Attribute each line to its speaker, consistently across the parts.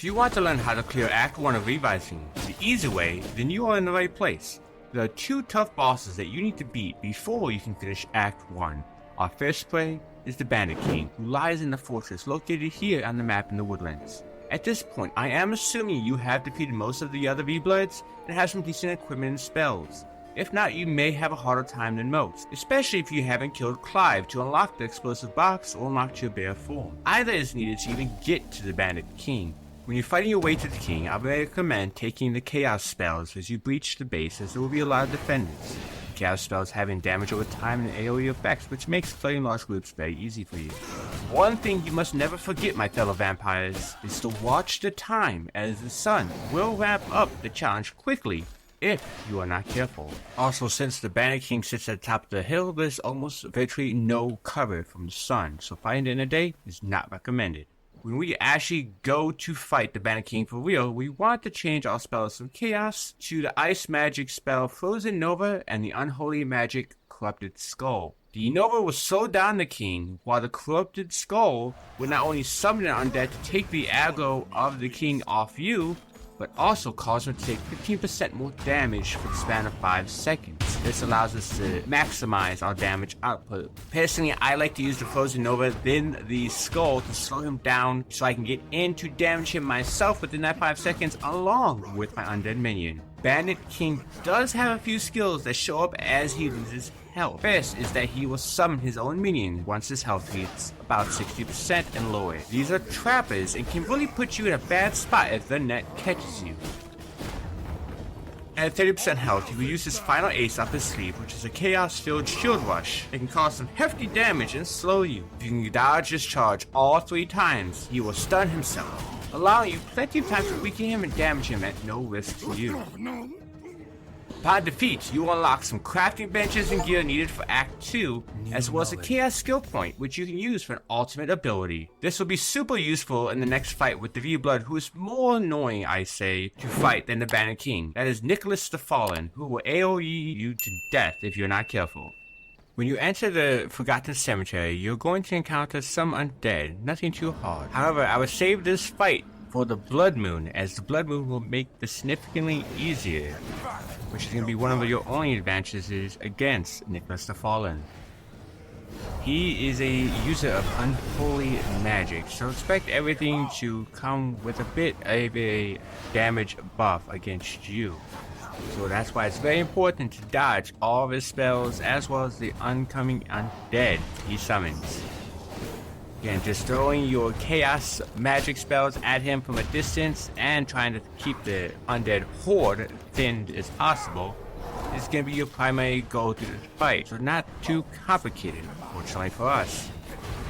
Speaker 1: If you want to learn how to clear Act 1 of Revising the easy way, then you are in the right place. There are 2 tough bosses that you need to beat before you can finish Act 1. Our first prey is the Bandit King, who lies in the fortress located here on the map in the woodlands. At this point, I am assuming you have defeated most of the other V-Bloods and have some decent equipment and spells. If not, you may have a harder time than most, especially if you haven't killed Clive to unlock the explosive box or unlock your bear form. Either is needed to even get to the Bandit King. When you're fighting your way to the king, I would recommend taking the chaos spells as you breach the base, as there will be a lot of defenders. Chaos spells having damage over time and AoE effects, which makes clearing large groups very easy for you. One thing you must never forget, my fellow vampires, is to watch the time, as the sun will wrap up the challenge quickly if you are not careful. Also, since the Bandit King sits at the top of the hill, there's almost virtually no cover from the sun, so fighting it in a day is not recommended. When we actually go to fight the Bandit King for real, we want to change our spells from Chaos to the Ice Magic spell Frozen Nova and the Unholy Magic Corrupted Skull. The Nova will slow down the King, while the Corrupted Skull will not only summon an undead to take the aggro of the King off you, but also cause him to take 15% more damage for the span of 5 seconds. This allows us to maximize our damage output. Personally, I like to use the Frozen Nova, then the Skull to slow him down so I can get in to damage him myself within that 5 seconds along with my undead minion. Bandit King does have a few skills that show up as he loses health. First is that he will summon his own minion once his health hits about 60% and lower. These are trappers and can really put you in a bad spot if the net catches you. At 30% health, he will use his final ace up his sleeve, which is a chaos-filled shield rush. It can cause some hefty damage and slow you. If you can dodge his charge all 3 times, he will stun himself, allowing you plenty of time to weaken him and damage him at no risk to you. Upon defeat, you will unlock some crafting benches and gear needed for Act 2, as well as a Chaos skill point, which you can use for an ultimate ability. This will be super useful in the next fight with the V-Blood, who is more annoying, I say, to fight than the Bandit King. That is Nicholas the Fallen, who will AoE you to death if you're not careful. When you enter the Forgotten Cemetery, you're going to encounter some undead, nothing too hard. However, I would save this fight for the Blood Moon, as the Blood Moon will make this significantly easier, which is going to be one of your only advantages against Nicholas the Fallen. He is a user of unholy magic, so expect everything to come with a bit of a damage buff against you. So that's why it's very important to dodge all of his spells as well as the oncoming undead he summons. Again, just throwing your chaos magic spells at him from a distance and trying to keep the undead horde thinned as possible is going to be your primary goal through the fight. So not too complicated, fortunately for us.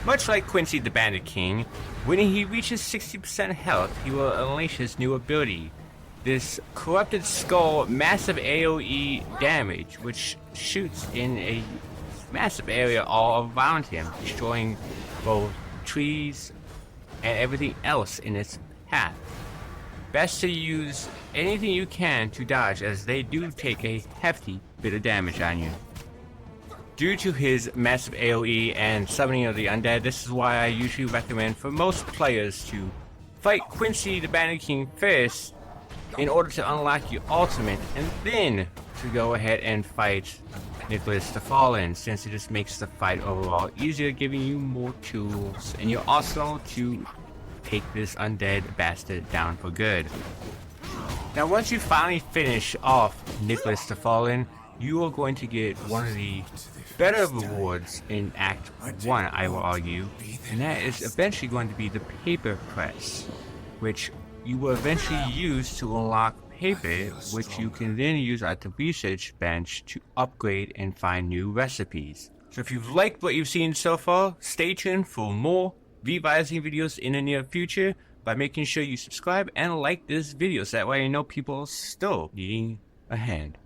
Speaker 1: Much like Quincy the Bandit King, when he reaches 60% health, he will unleash his new ability. This Corrupted Skull massive AoE damage, which shoots in a massive area all around him, destroying both trees and everything else in its path. Best to use anything you can to dodge, as they do take a hefty bit of damage on you. Due to his massive AoE and summoning of the undead, this is why I usually recommend for most players to fight Quincy the Bandit King first in order to unlock your ultimate, and then to go ahead and fight Nicholas the Fallen, since it just makes the fight overall easier, giving you more tools in your arsenal to take this undead bastard down for good. Now once you finally finish off Nicholas the Fallen, you are going to get one of the better rewards in Act 1, I will argue, and that is eventually going to be the paper press, which you will eventually use to unlock paper, which you can then use at the research bench to upgrade and find new recipes. So if you've liked what you've seen so far, stay tuned for more revising videos in the near future by making sure you subscribe and like this video, so that way you know people are still needing a hand.